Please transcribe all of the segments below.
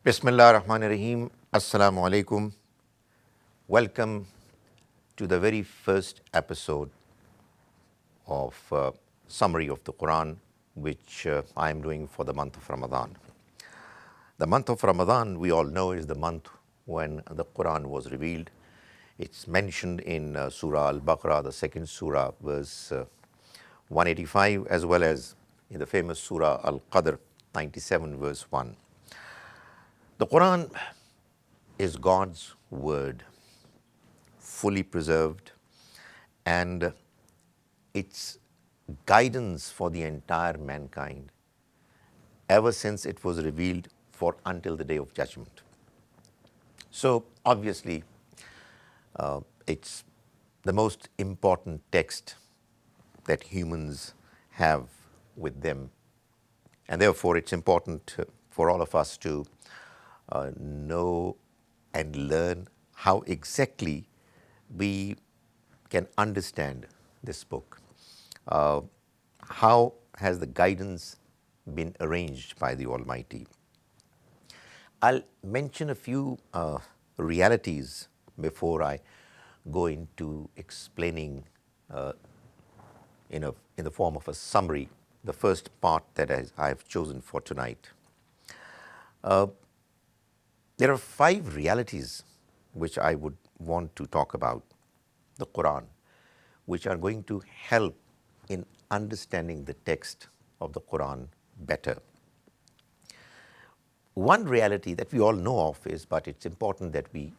Bismillah ar-Rahman ar-Rahim. Assalamu alaikum. Welcome to the very first episode of summary of the Quran, which I am doing for the month of Ramadan. The month of Ramadan, we all know, is the month when the Quran was revealed. It's mentioned in Surah Al-Baqarah, the second surah, verse 185, as well as in the famous Surah Al-Qadr, 97, verse 1. The Quran is God's word, fully preserved, and it's guidance for the entire mankind ever since it was revealed for until the day of judgment. So obviously, it's the most important text that humans have with them, and therefore it's important for all of us to know and learn how exactly we can understand this book. How has the guidance been arranged by the Almighty? I'll mention a few realities before I go into explaining in the form of a summary the first part that I've chosen for tonight. There are 5 realities which I would want to talk about the Quran, which are going to help in understanding the text of the Quran better. One reality that we all know of is, but it's important that we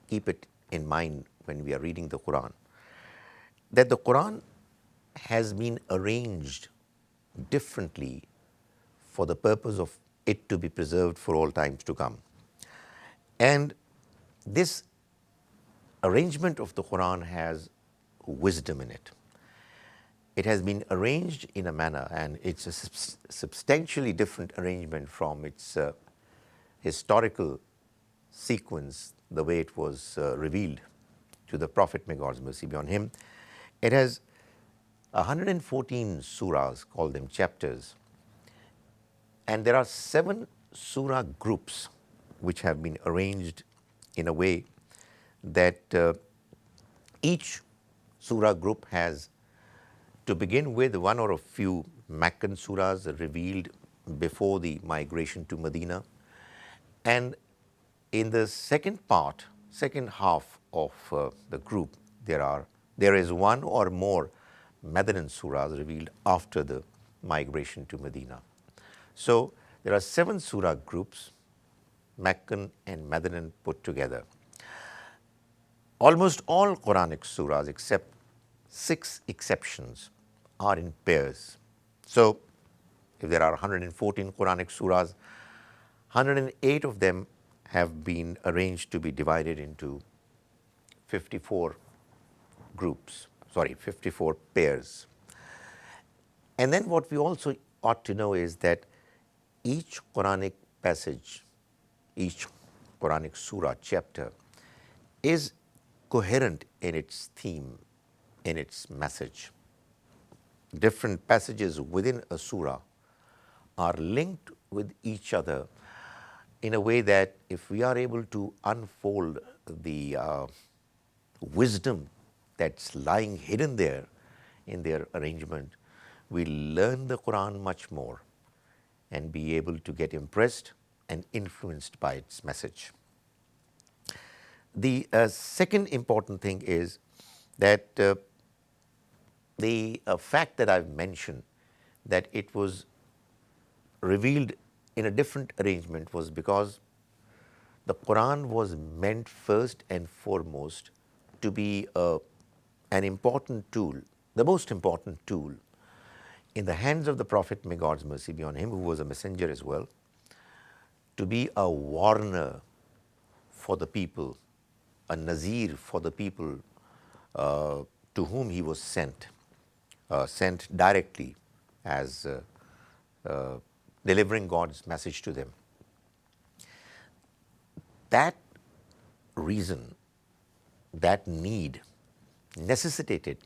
keep it in mind when we are reading the Quran, that the Quran has been arranged differently for the purpose of it to be preserved for all times to come. And this arrangement of the Quran has wisdom in it. It has been arranged in a manner, and it's a substantially different arrangement from its historical sequence, the way it was revealed to the Prophet, may God's mercy be on him. It has 114 surahs, call them chapters, and there are 7 surah groups which have been arranged in a way that each surah group has, to begin with, one or a few Meccan surahs revealed before the migration to Medina. And in the second half of the group, there is one or more Medinan surahs revealed after the migration to Medina. So there are 7 surah groups, Meccan and Medinan put together. Almost all Quranic surahs, except 6 exceptions, are in pairs. So if there are 114 Quranic surahs, 108 of them have been arranged to be divided into 54 pairs. And then what we also ought to know is that each Quranic passage, each Quranic surah chapter is coherent in its theme, in its message. Different passages within a surah are linked with each other in a way that if we are able to unfold the wisdom that's lying hidden there in their arrangement, we learn the Quran much more and be able to get impressed and influenced by its message. The second important thing is that the fact that I've mentioned that it was revealed in a different arrangement was because the Quran was meant first and foremost to be an important tool, the most important tool in the hands of the Prophet, may God's mercy be on him, who was a messenger as well, to be a warner for the people, a nazir for the people to whom he was sent directly as delivering God's message to them. That reason, that need necessitated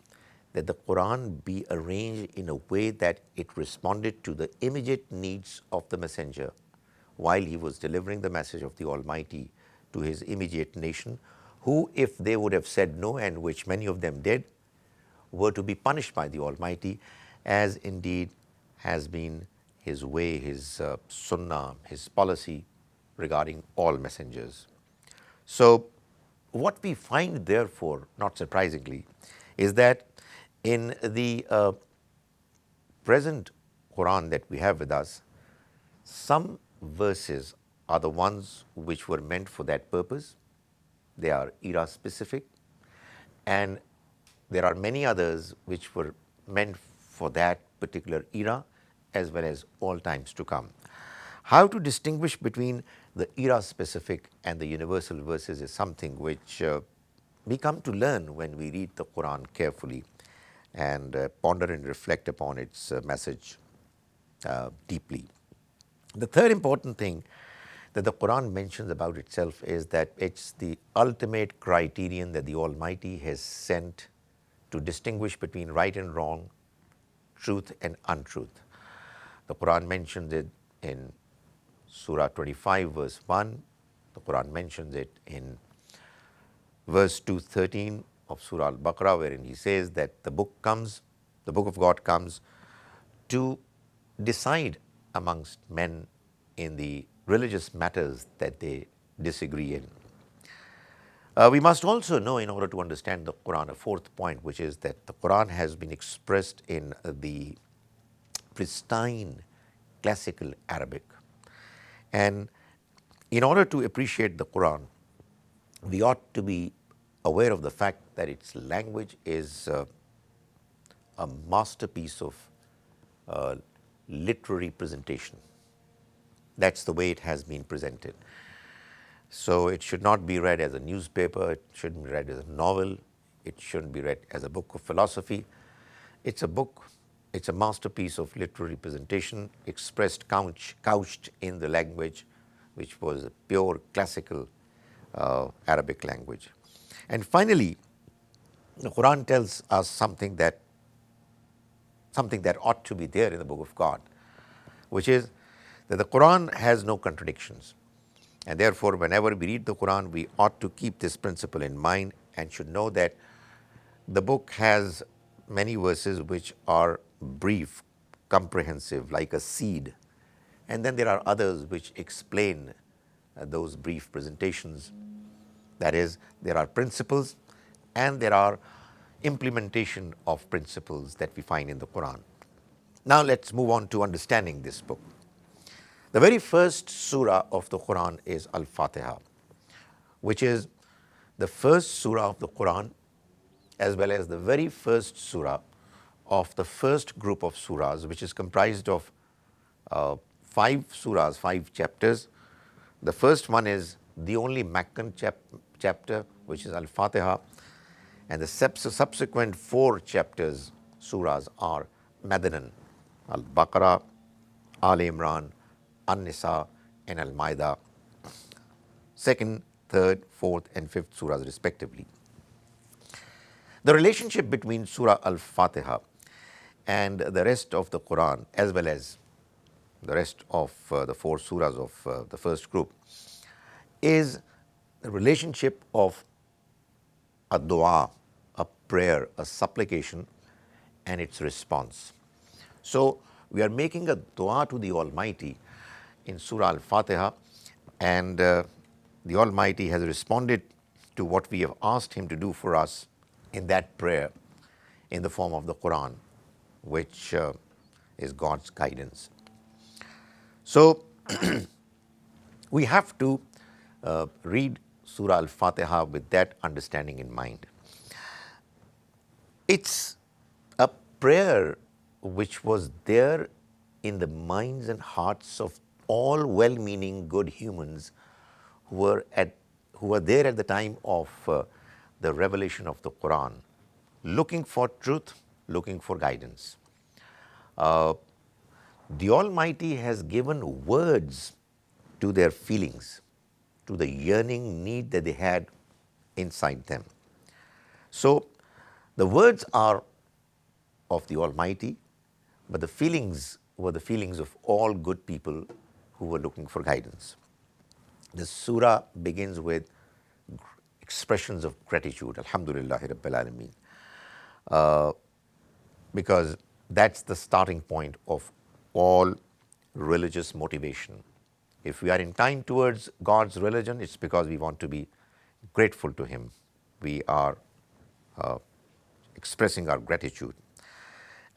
that the Quran be arranged in a way that it responded to the immediate needs of the messenger while he was delivering the message of the Almighty to his immediate nation, who, if they would have said no, and which many of them did, were to be punished by the Almighty, as indeed has been his way, his sunnah, his policy regarding all messengers. So, what we find, therefore, not surprisingly, is that in the present Quran that we have with us, some verses are the ones which were meant for that purpose. They are era specific, and there are many others which were meant for that particular era as well as all times to come. How to distinguish between the era specific and the universal verses is something which we come to learn when we read the Quran carefully and ponder and reflect upon its message deeply. The third important thing that the Quran mentions about itself is that it's the ultimate criterion that the Almighty has sent to distinguish between right and wrong, truth and untruth. The Quran mentions it in Surah 25 verse 1, the Quran mentions it in verse 213 of Surah Al-Baqarah, wherein he says that the book of God comes to decide amongst men in the religious matters that they disagree in. We must also know, in order to understand the Quran, a fourth point, which is that the Quran has been expressed in the pristine classical Arabic. And in order to appreciate the Quran, we ought to be aware of the fact that its language is a masterpiece of literary presentation. That's the way it has been presented. So it should not be read as a newspaper, it shouldn't be read as a novel, it shouldn't be read as a book of philosophy. It's a book, it's a masterpiece of literary presentation, expressed, couched in the language which was a pure classical Arabic language. And finally, the Quran tells us something that ought to be there in the book of God, which is that the Quran has no contradictions. And therefore, whenever we read the Quran, we ought to keep this principle in mind and should know that the book has many verses which are brief, comprehensive, like a seed. And then there are others which explain those brief presentations. That is, there are principles and there are implementation of principles that we find in the Quran. Now let's move on to understanding this book. The very first surah of the Quran is Al-Fatiha, which is the first surah of the Quran as well as the very first surah of the first group of surahs, which is comprised of 5 surahs, 5 chapters. The first one is the only Meccan chapter, which is Al-Fatiha, and the subsequent 4 chapters, surahs, are Madanan, Al-Baqarah, Al-Imran, An-Nisa and Al-Ma'idah, 2nd, 3rd, 4th and 5th surahs respectively. The relationship between Surah Al-Fatiha and the rest of the Quran, as well as the rest of the 4 surahs of the first group, is the relationship of a dua, a prayer, a supplication and its response. So we are making a dua to the Almighty in Surah Al-Fatiha, and the Almighty has responded to what we have asked Him to do for us in that prayer in the form of the Quran, which is God's guidance. So we have to read Surah Al-Fatiha with that understanding in mind. It's a prayer which was there in the minds and hearts of all well-meaning good humans who were there at the time of the revelation of the Quran, looking for truth, looking for guidance. The Almighty has given words to their feelings, to the yearning need that they had inside them. So the words are of the Almighty, but the feelings were the feelings of all good people who were looking for guidance. The surah begins with expressions of gratitude, Alhamdulillahi Rabbil Alameen, because that's the starting point of all religious motivation. If we are inclined towards God's religion, it's because we want to be grateful to Him. We are expressing our gratitude.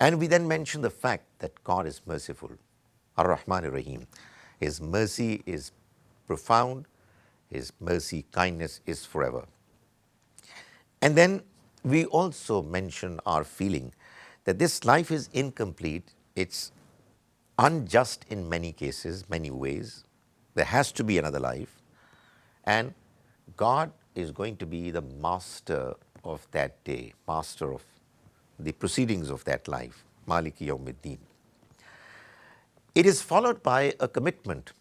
And we then mention the fact that God is merciful, Ar-Rahman Ar-Rahim. His mercy is profound, His mercy, kindness is forever. And then we also mention our feeling that this life is incomplete, it's unjust in many cases, many ways. There has to be another life. And God is going to be the master of that day, master of the proceedings of that life, Maliki Yawmiddin. It is followed by a commitment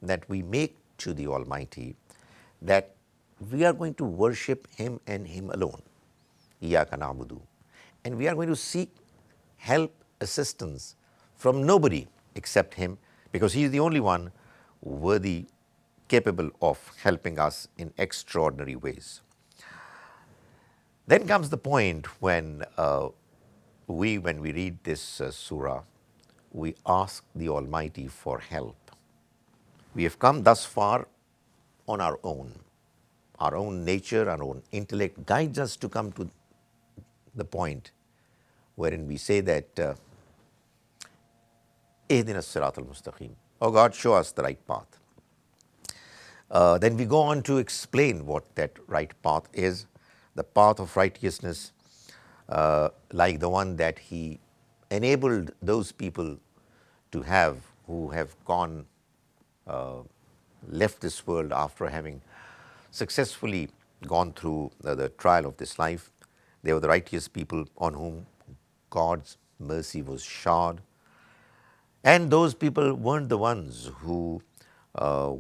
that we make to the Almighty that we are going to worship Him and Him alone, Iyaka na'budu. And we are going to seek help, assistance from nobody except Him, because He is the only one worthy, capable of helping us in extraordinary ways. Then comes the point when when we read this surah, we ask the Almighty for help. We have come thus far on our own. Our own nature, our own intellect guides us to come to the point wherein we say that, Ihdina as-sirat al-mustaqim. Oh God, show us the right path. Then we go on to explain what that right path is, the path of righteousness, like the one that He enabled those people to have who have gone, left this world after having successfully gone through the trial of this life. They were the righteous people on whom God's mercy was showered. And those people weren't the ones who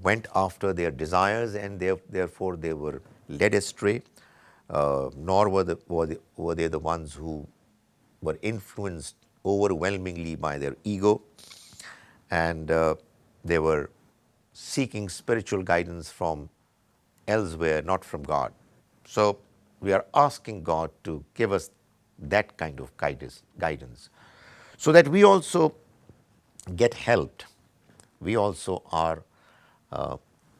went after their desires and therefore they were led astray, nor were they the ones who were influenced overwhelmingly by their ego, and they were seeking spiritual guidance from elsewhere, not from God. So we are asking God to give us that kind of guidance so that we also get helped. We also are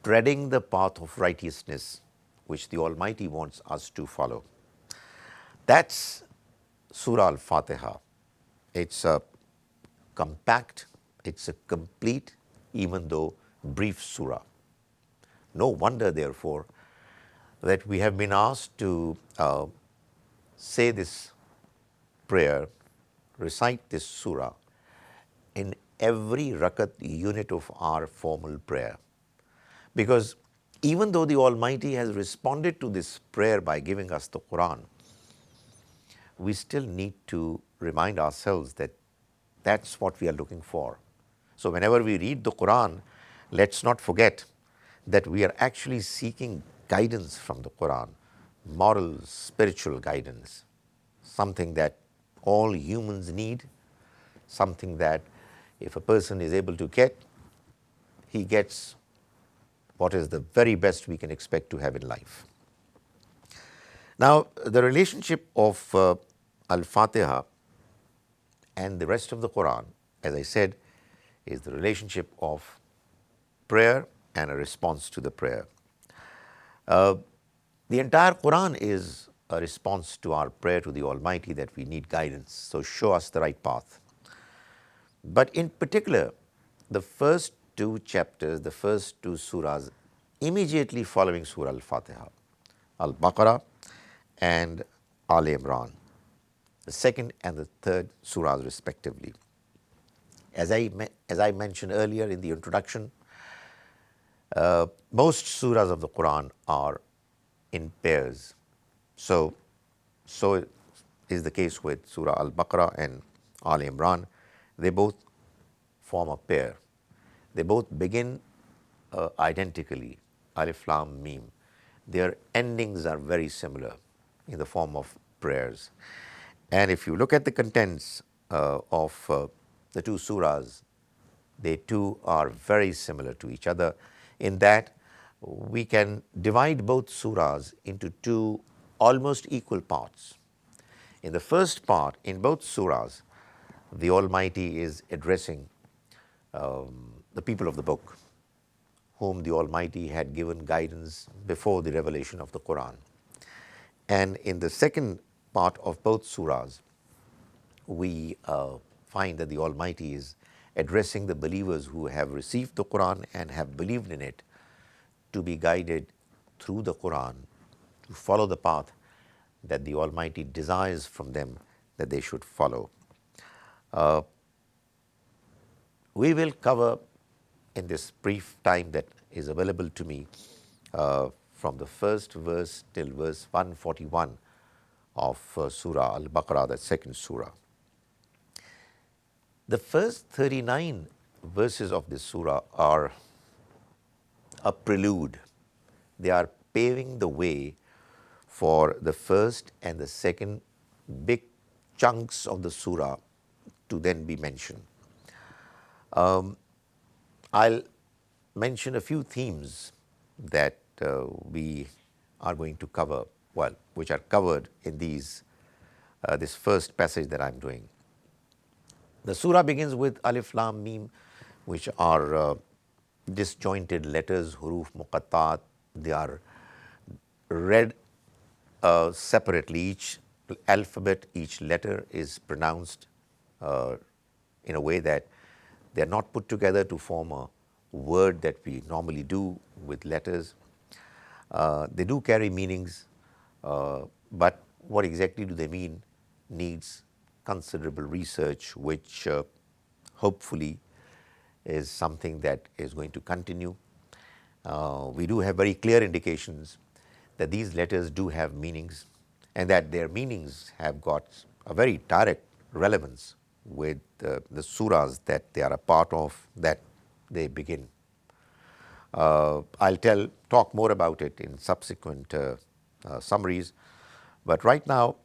treading the path of righteousness which the Almighty wants us to follow. That's Surah Al-Fatiha. It's a compact, it's a complete, even though brief surah. No wonder, therefore, that we have been asked to say this prayer, recite this surah in every rakat unit of our formal prayer. Because even though the Almighty has responded to this prayer by giving us the Quran, we still need to remind ourselves that that's what we are looking for. So whenever we read the Quran, let's not forget that we are actually seeking guidance from the Quran, moral, spiritual guidance, something that all humans need, something that if a person is able to get, he gets what is the very best we can expect to have in life. Now, the relationship of Al-Fatiha and the rest of the Quran, as I said, is the relationship of prayer and a response to the prayer. The entire Quran is a response to our prayer to the Almighty that we need guidance, so show us the right path. But in particular, the first two chapters, the first two surahs immediately following Surah Al-Fatiha, Al-Baqarah and Al-Imran, the second and the third surahs respectively. As I mentioned earlier in the introduction, most surahs of the Quran are in pairs. So is the case with Surah Al-Baqarah and Al-Imran. They both form a pair. They both begin identically, Alif Lam Mim. Their endings are very similar in the form of prayers. And if you look at the contents of the two surahs, they too are very similar to each other in that we can divide both surahs into two almost equal parts. In the first part, in both surahs, the Almighty is addressing the people of the book, whom the Almighty had given guidance before the revelation of the Quran. And in the second part of both surahs, we find that the Almighty is addressing the believers who have received the Quran and have believed in it to be guided through the Quran, to follow the path that the Almighty desires from them that they should follow. We will cover in this brief time that is available to me from the first verse till verse 141 of Surah Al-Baqarah, the second surah. The first 39 verses of this surah are a prelude. They are paving the way for the first and the second big chunks of the surah to then be mentioned. I'll mention a few themes that we are going to cover, well, which are covered in this first passage that I'm doing. The surah begins with Alif Lam Mim, which are disjointed letters, huruf muqattat. They are read separately. Each alphabet, each letter is pronounced in a way that they are not put together to form a word that we normally do with letters. They do carry meanings, but what exactly do they mean needs considerable research, which hopefully is something that is going to continue. We do have very clear indications that these letters do have meanings and that their meanings have got a very direct relevance with the surahs that they are a part of, that they begin. I'll talk more about it in subsequent summaries, but right now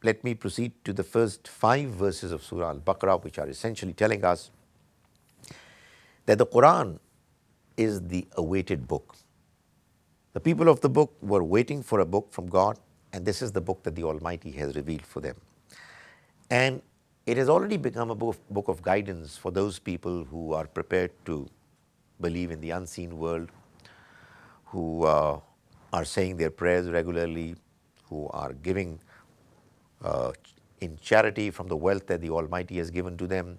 let me proceed to the first 5 verses of Surah Al-Baqarah, which are essentially telling us that the Quran is the awaited book. The people of the book were waiting for a book from God, and this is the book that the Almighty has revealed for them. And it has already become a book of guidance for those people who are prepared to believe in the unseen world, who are saying their prayers regularly, who are giving in charity from the wealth that the Almighty has given to them.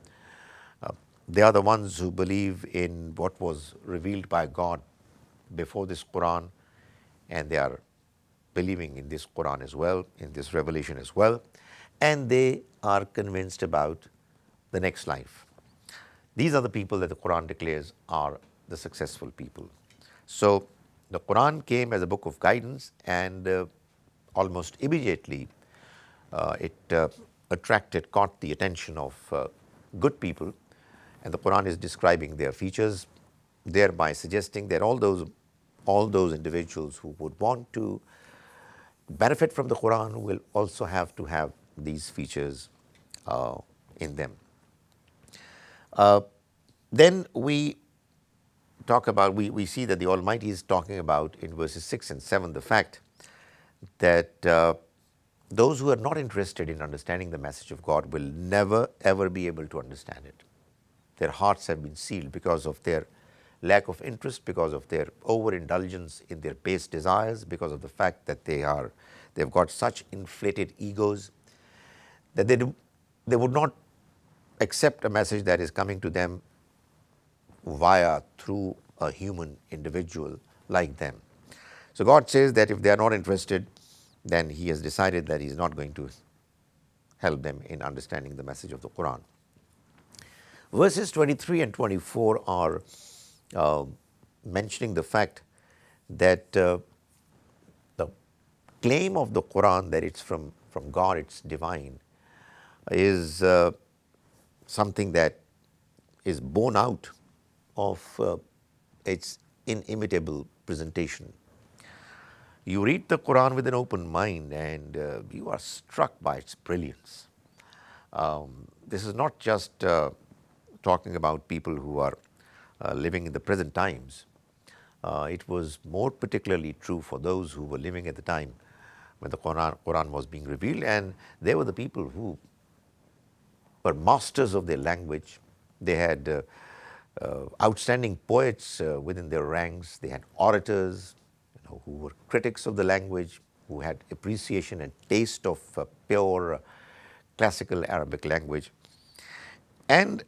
They are the ones who believe in what was revealed by God before this Quran, and they are believing in this Quran as well, in this revelation as well, and they are convinced about the next life. These are the people that the Quran declares are the successful people. So the Quran came as a book of guidance, and almost immediately it caught the attention of good people, and the Quran is describing their features, thereby suggesting that all those individuals who would want to benefit from the Quran will also have to have these features in them. Then we talk about, we see that the Almighty is talking about in verses 6 and 7 the fact that those who are not interested in understanding the message of God will never ever be able to understand it. Their hearts have been sealed because of their lack of interest, because of their overindulgence in their base desires, because of the fact that they've got such inflated egos that they would not accept a message that is coming to them through a human individual like them. So God says that if they are not interested, then He has decided that He's not going to help them in understanding the message of the Quran. Verses 23 and 24 are mentioning the fact that the claim of the Quran that it's from God, it's divine, is something that is born out of its inimitable presentation. You read the Quran with an open mind and you are struck by its brilliance. This is not just talking about people who are living in the present times, it was more particularly true for those who were living at the time when the Quran was being revealed, and they were the people who were masters of their language. They had outstanding poets within their ranks. They had orators, who were critics of the language, who had appreciation and taste of pure classical Arabic language. And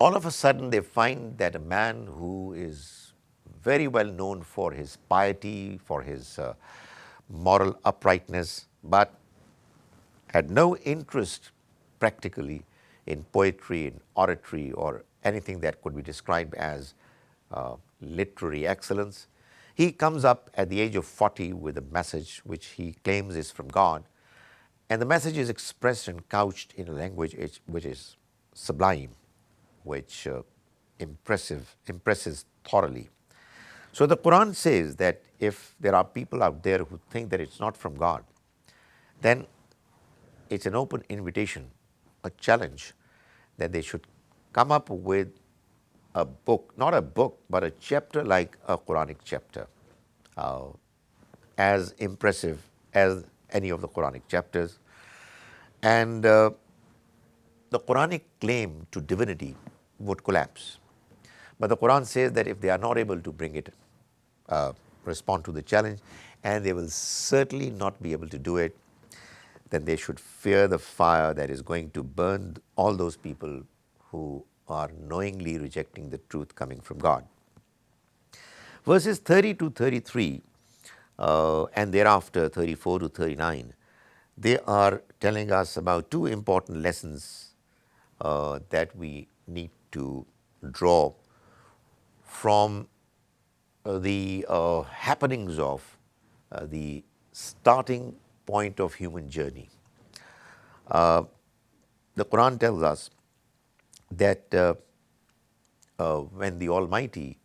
all of a sudden, they find that a man who is very well known for his piety, for his moral uprightness, but had no interest practically in poetry, in oratory, or anything that could be described as literary excellence. He comes up at the age of 40 with a message which he claims is from God, and the message is expressed and couched in a language which is sublime, which impresses thoroughly. So the Quran says that if there are people out there who think that it's not from God, then it's an open invitation, a challenge, that they should come up with a book, not a book, but a chapter like a Quranic chapter, as impressive as any of the Quranic chapters. And the Quranic claim to divinity would collapse. But the Quran says that if they are not able to bring it, respond to the challenge, and they will certainly not be able to do it, then they should fear the fire that is going to burn all those people who are knowingly rejecting the truth coming from God. Verses 30 to 33 and thereafter 34 to 39, they are telling us about two important lessons that we need to draw from the happenings of the starting point of human journey. The Quran tells us that when the Almighty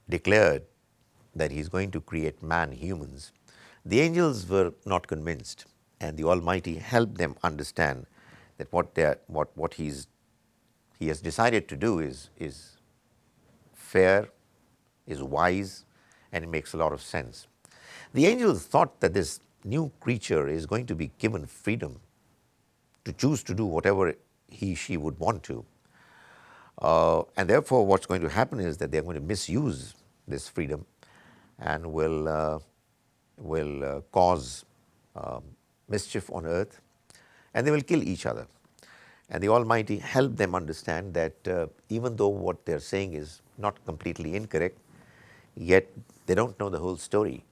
declared that He is going to create man, humans, the angels were not convinced, and the Almighty helped them understand that what He has decided to do is fair, is wise, and it makes a lot of sense. The angels thought that this new creature is going to be given freedom to choose to do whatever she would want to. And therefore, what's going to happen is that they're going to misuse this freedom and will cause mischief on earth, and they will kill each other. And the Almighty helped them understand that even though what they're saying is not completely incorrect, yet they don't know the whole story.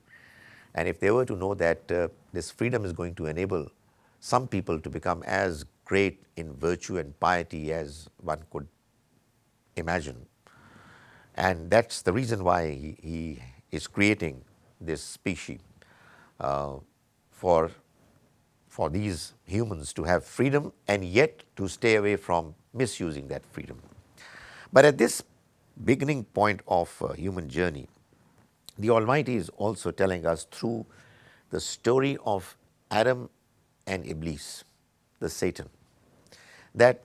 And if they were to know that this freedom is going to enable some people to become as great in virtue and piety as one could imagine, and that's the reason why he is creating this species for these humans to have freedom and yet to stay away from misusing that freedom. But at this beginning point of human journey, the Almighty is also telling us through the story of Adam and Iblis, the Satan, that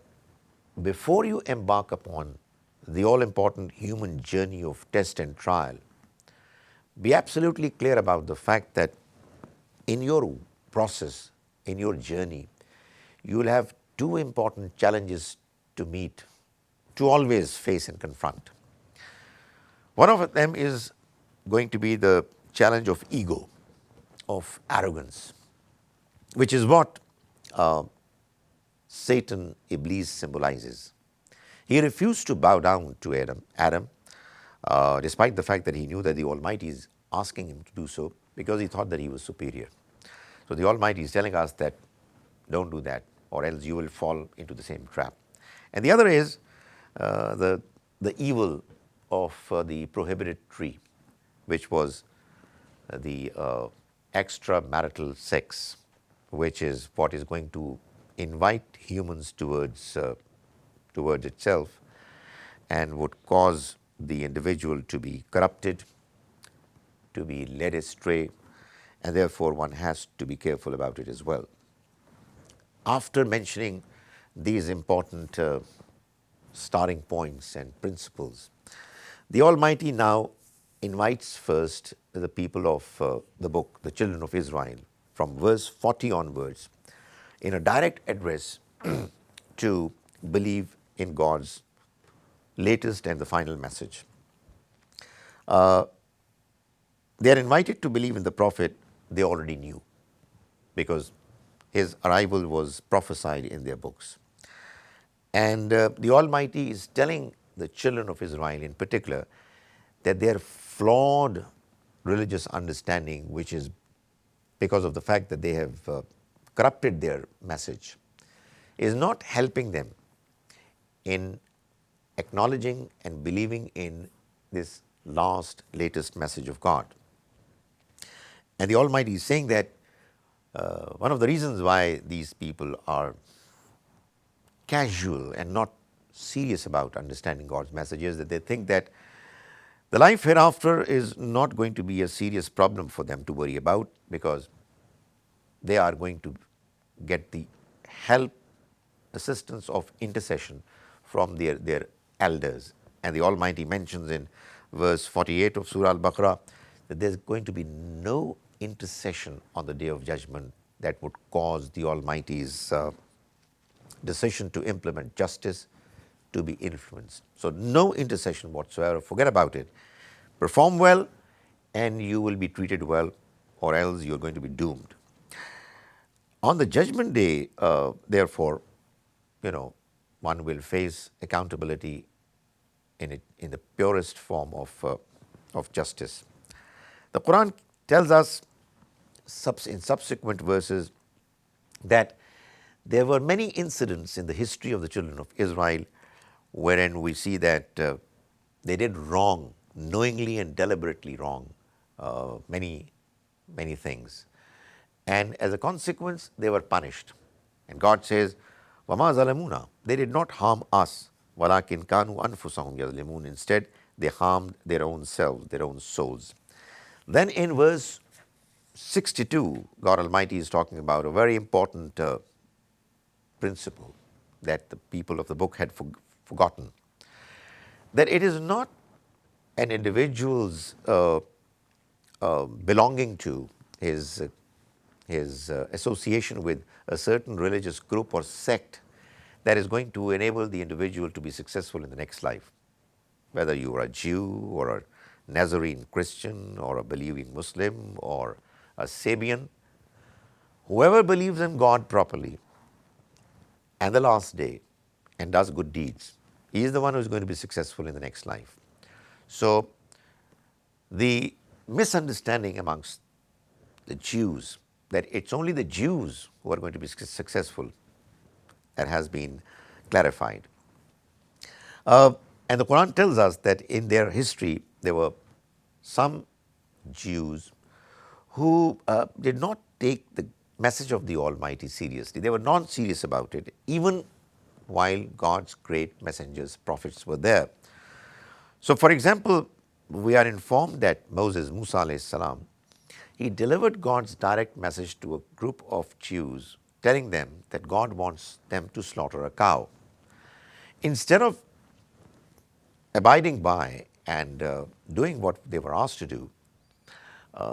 before you embark upon the all-important human journey of test and trial, be absolutely clear about the fact that in your process, in your journey, you will have two important challenges to meet, to always face and confront. One of them is going to be the challenge of ego, of arrogance, which is what Satan, Iblis, symbolizes. He refused to bow down to Adam, despite the fact that he knew that the Almighty is asking him to do so, because he thought that he was superior. So the Almighty is telling us that don't do that, or else you will fall into the same trap. And the other is the evil of the prohibited tree, which was the extramarital sex, which is what is going to invite humans towards itself and would cause the individual to be corrupted, to be led astray, and therefore one has to be careful about it as well. After mentioning these important starting points and principles. The Almighty now invites first the people of the book, the children of Israel, from verse 40 onwards, in a direct address to believe in God's latest and the final message. They are invited to believe in the prophet they already knew, because his arrival was prophesied in their books. And the Almighty is telling the children of Israel in particular that their flawed religious understanding, which is because of the fact that they have corrupted their message, is not helping them in acknowledging and believing in this latest message of God. And the Almighty is saying that one of the reasons why these people are casual and not serious about understanding God's message is that they think that the life hereafter is not going to be a serious problem for them to worry about, because they are going to get the help, assistance of intercession from their elders. And the Almighty mentions in verse 48 of Surah Al-Baqarah that there's going to be no intercession on the day of judgment that would cause the Almighty's decision to implement justice to be influenced. So no intercession whatsoever, forget about it. Perform well and you will be treated well, or else you're going to be doomed. On the judgment day, therefore, one will face accountability in the purest form of justice. The Quran tells us in subsequent verses that there were many incidents in the history of the children of Israel wherein we see that they did wrong, knowingly and deliberately wrong, many things. And as a consequence, they were punished. And God says, وَمَا ظَلَمُونَا, they did not harm us, وَلَكِنْ كَانُوا أَنفُسَهُمْ يَظْلِمُونَ, instead they harmed their own selves, their own souls. Then in verse 62, God Almighty is talking about a very important principle that the people of the book had forgotten, that it is not an individual's belonging to his association with a certain religious group or sect that is going to enable the individual to be successful in the next life. Whether you are a Jew or a Nazarene Christian or a believing Muslim or a Sabian, whoever believes in God properly and the last day and does good deeds, he is the one who is going to be successful in the next life. So the misunderstanding amongst the Jews that it's only the Jews who are going to be successful, that has been clarified. And the Quran tells us that in their history there were some Jews who did not take the message of the Almighty seriously. They were non-serious about it, even while God's great messengers, prophets were there. So for example, we are informed that Musa alayhi salam, he delivered God's direct message to a group of Jews, telling them that God wants them to slaughter a cow. Instead of abiding by and doing what they were asked to do,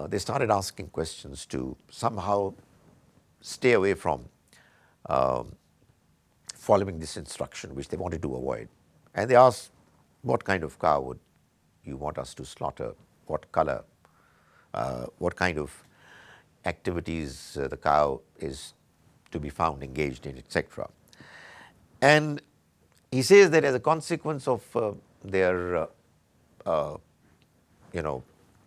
they started asking questions to somehow stay away from following this instruction, which they wanted to avoid. And they asked, what kind of cow would you want us to slaughter? What color? What kind of activities the cow is to be found engaged in, etc. And he says that as a consequence of their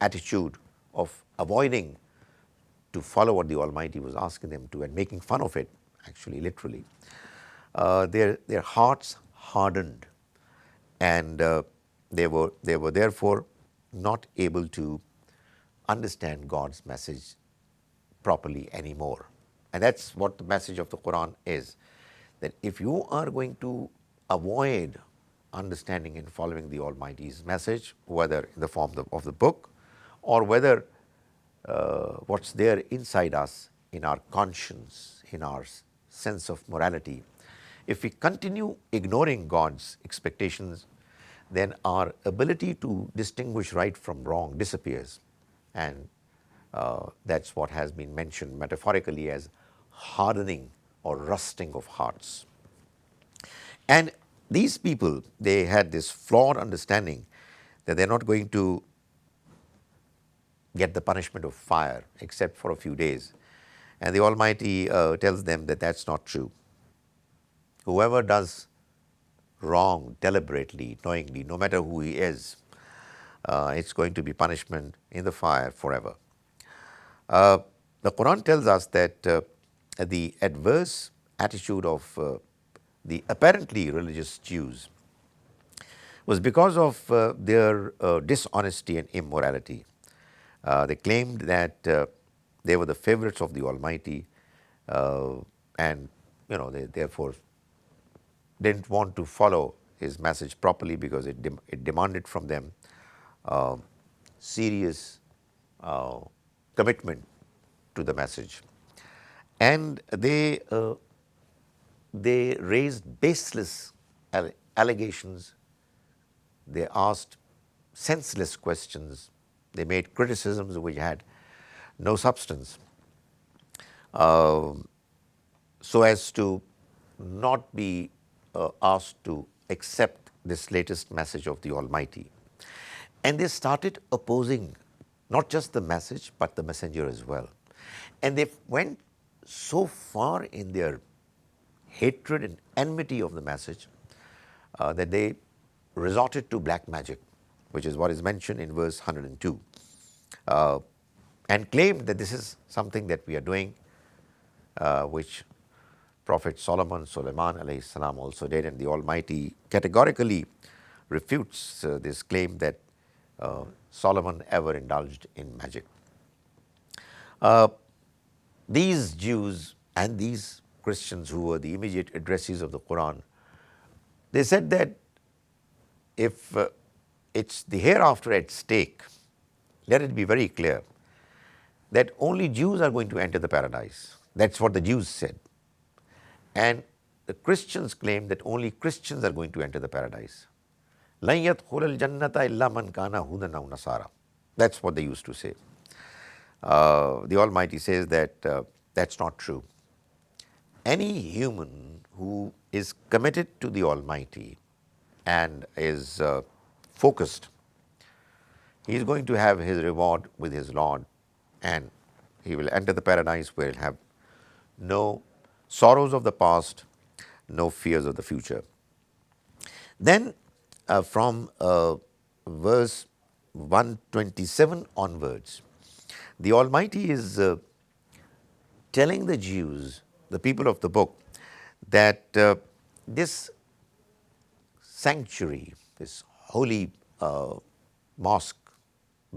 attitude of avoiding to follow what the Almighty was asking them to and making fun of it, actually literally, their hearts hardened, and they were therefore not able to understand God's message properly anymore. And that's what the message of the Quran is, that if you are going to avoid understanding and following the Almighty's message, whether in the form of the book or whether what's there inside us, in our conscience, in our sense of morality, If we continue ignoring God's expectations, then our ability to distinguish right from wrong disappears. And that's what has been mentioned metaphorically as hardening or rusting of hearts. And these people, they had this flawed understanding that they're not going to get the punishment of fire except for a few days. And the Almighty tells them that that's not true. Whoever does wrong deliberately, knowingly, no matter who he is, it's going to be punishment in the fire forever. The Quran tells us that the adverse attitude of the apparently religious Jews was because of their dishonesty and immorality. They claimed that they were the favorites of the Almighty, and they therefore didn't want to follow his message properly because it demanded from them serious commitment to the message. And they raised baseless allegations. They asked senseless questions. They made criticisms which had no substance, so as to not be asked to accept this latest message of the Almighty. And they started opposing not just the message but the messenger as well. And they went so far in their hatred and enmity of the message that they resorted to black magic, which is what is mentioned in verse 102, and claimed that this is something that we are doing, which Prophet Suleiman alayhi salam also did, and the Almighty categorically refutes this claim that Solomon ever indulged in magic. These Jews and these Christians who were the immediate addressees of the Quran, they said that if it's the hereafter at stake, let it be very clear that only Jews are going to enter the paradise. That's what the Jews said. And the Christians claim that only Christians are going to enter the paradise. لَن يَدْخُلَ الْجَنَّةَ إِلَّا مَنْ كَانَ هُودًا أَوْ نَصَارَى. That's what they used to say. The Almighty says that that's not true. Any human who is committed to the Almighty and is focused, he is going to have his reward with his Lord, and he will enter the paradise where he'll have no sorrows of the past, no fears of the future. Then from verse 127 onwards, the Almighty is telling the Jews, the people of the book, that this sanctuary, this holy mosque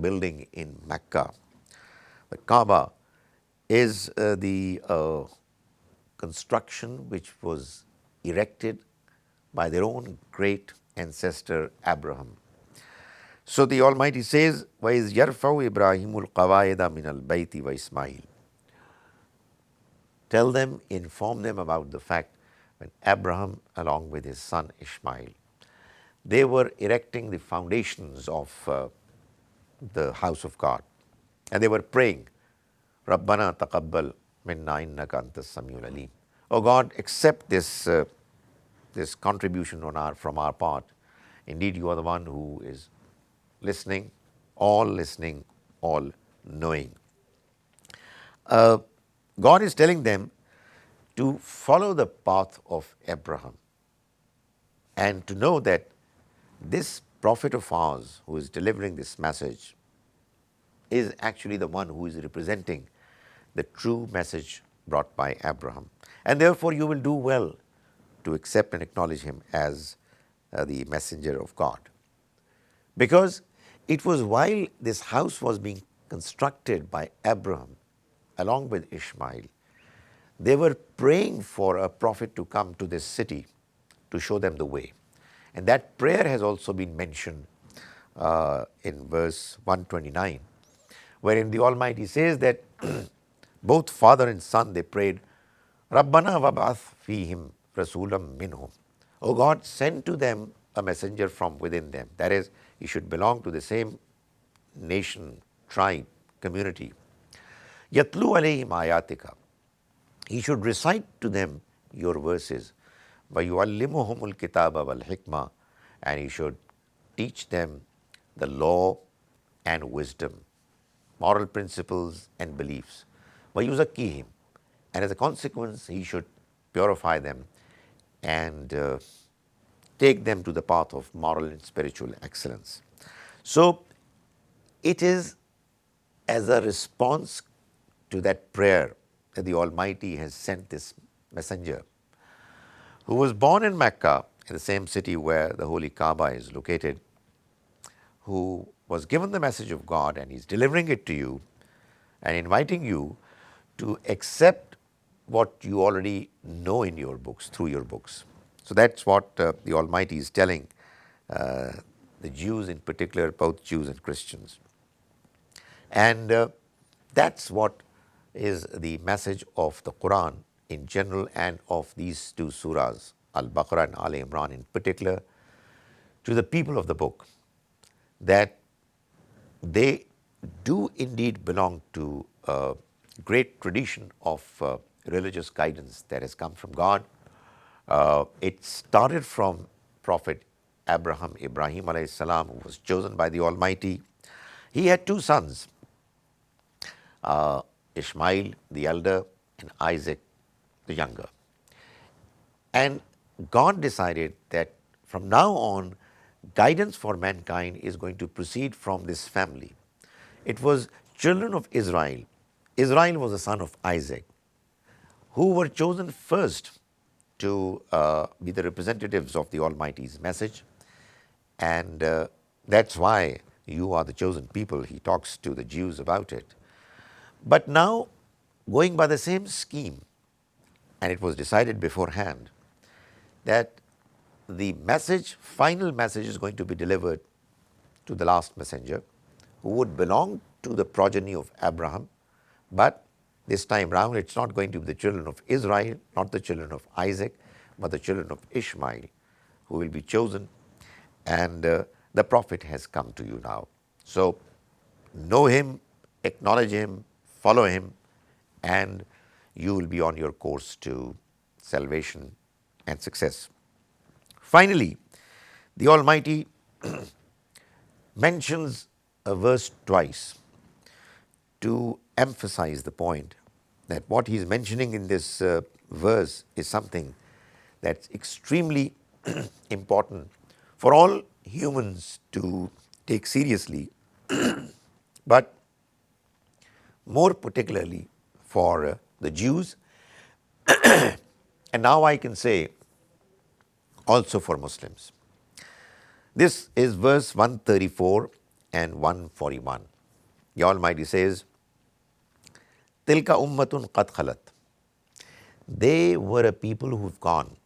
building in Mecca, the Kaaba, is the construction which was erected by their own great ancestor Abraham. So the Almighty says, وَإِذْ يَرْفَعُ إِبْرَاهِيمُ الْقَوَائِدَ مِنَ الْبَيْتِ وَإِسْمَاعِيلُ. Tell them, inform them about the fact when Abraham, along with his son Ishmael, they were erecting the foundations of the house of God, and they were praying, رَبَّنَا تَقَبَّلْ مِنَّا إِنَّكَ أَنْتَ السَّمِيعُ الْعَلِيمُ. Oh God, accept this contribution from our part. Indeed, you are the one who is listening, all knowing. God is telling them to follow the path of Abraham and to know that this prophet of ours who is delivering this message is actually the one who is representing the true message brought by Abraham. And therefore you will do well to accept and acknowledge him as the messenger of God. Because it was while this house was being constructed by Abraham along with Ishmael, they were praying for a prophet to come to this city to show them the way. And that prayer has also been mentioned in verse 129, wherein the Almighty says that both father and son, they prayed, رَبَّنَا وَبَعَثْ فِيهِمْ rasulam minhum. O God, send to them a messenger from within them. That is, he should belong to the same nation, tribe, community. Yatlu alayhim ayatika. He should recite to them your verses. وَيُعَلِّمُهُمُ الْكِتَابَ وَالْحِكْمَةَ. And he should teach them the law and wisdom, moral principles and beliefs. وَيُزَكِّيهِمْ. And as a consequence, he should purify them and take them to the path of moral and spiritual excellence. So, it is as a response to that prayer that the Almighty has sent this messenger, who was born in Mecca, in the same city where the Holy Kaaba is located, who was given the message of God, and he's delivering it to you and inviting you to accept what you already know in your books, through your books. So that's what the Almighty is telling the Jews in particular, both Jews and Christians. And that's what is the message of the Quran in general and of these two surahs, Al-Baqarah and Al-Imran in particular, to the people of the book, that they do indeed belong to a great tradition of religious guidance that has come from God. It started from Prophet Ibrahim alayhi salam, who was chosen by the Almighty. He had two sons, Ishmael the elder and Isaac the younger. And God decided that from now on, guidance for mankind is going to proceed from this family. It was children of Israel. Israel was the son of Isaac, who were chosen first to be the representatives of the Almighty's message. And that's why you are the chosen people. He talks to the Jews about it. But now, going by the same scheme, and it was decided beforehand, that the message, final message, is going to be delivered to the last messenger, who would belong to the progeny of Abraham, but this time round it's not going to be the children of Israel, not the children of Isaac, but the children of Ishmael, who will be chosen, and the prophet has come to you now. So know him, acknowledge him, follow him, and you will be on your course to salvation and success. Finally, the Almighty mentions a verse twice to emphasize the point that what he's mentioning in this verse is something that's extremely important for all humans to take seriously, but more particularly for the Jews, and now I can say also for Muslims. This is verse 134 and 141. The Almighty says, Tilka ummatun qad khalat. They were a people who've gone.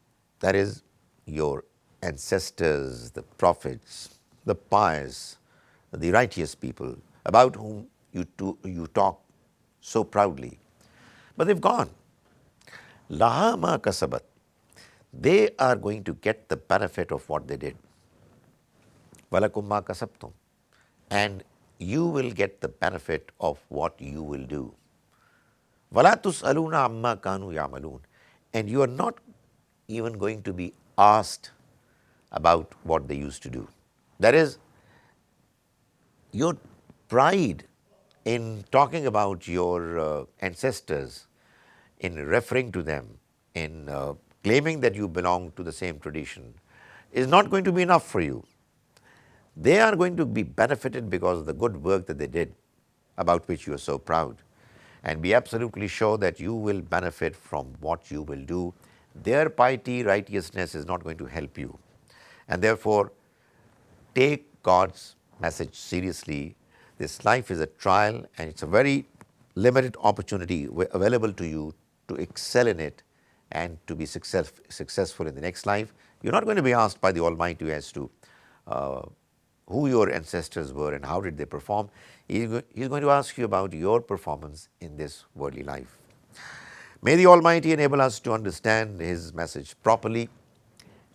That is, your ancestors, the prophets, the pious, the righteous people, about whom you talk so proudly. But they've gone. Laha ma kasabat. They are going to get the benefit of what they did. Walakum ma kasabtum. And you will get the benefit of what you will do. Wala tus'aluna amma kanu ya'malun. And you are not even going to be asked about what they used to do. That is, your pride in talking about your ancestors, in referring to them, in claiming that you belong to the same tradition, is not going to be enough for you. They are going to be benefited because of the good work that they did, about which you are so proud. And be absolutely sure that you will benefit from what you will do. Their piety, righteousness is not going to help you. And therefore, take God's message seriously. This life is a trial, and it's a very limited opportunity available to you to excel in it and to be successful in the next life. You're not going to be asked by the Almighty as to who your ancestors were and how did they perform. He's going to ask you about your performance in this worldly life. May the Almighty enable us to understand His message properly,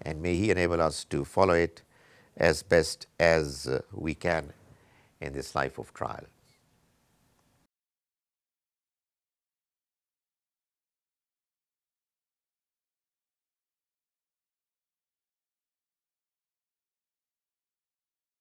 and may He enable us to follow it as best as we can in this life of trial.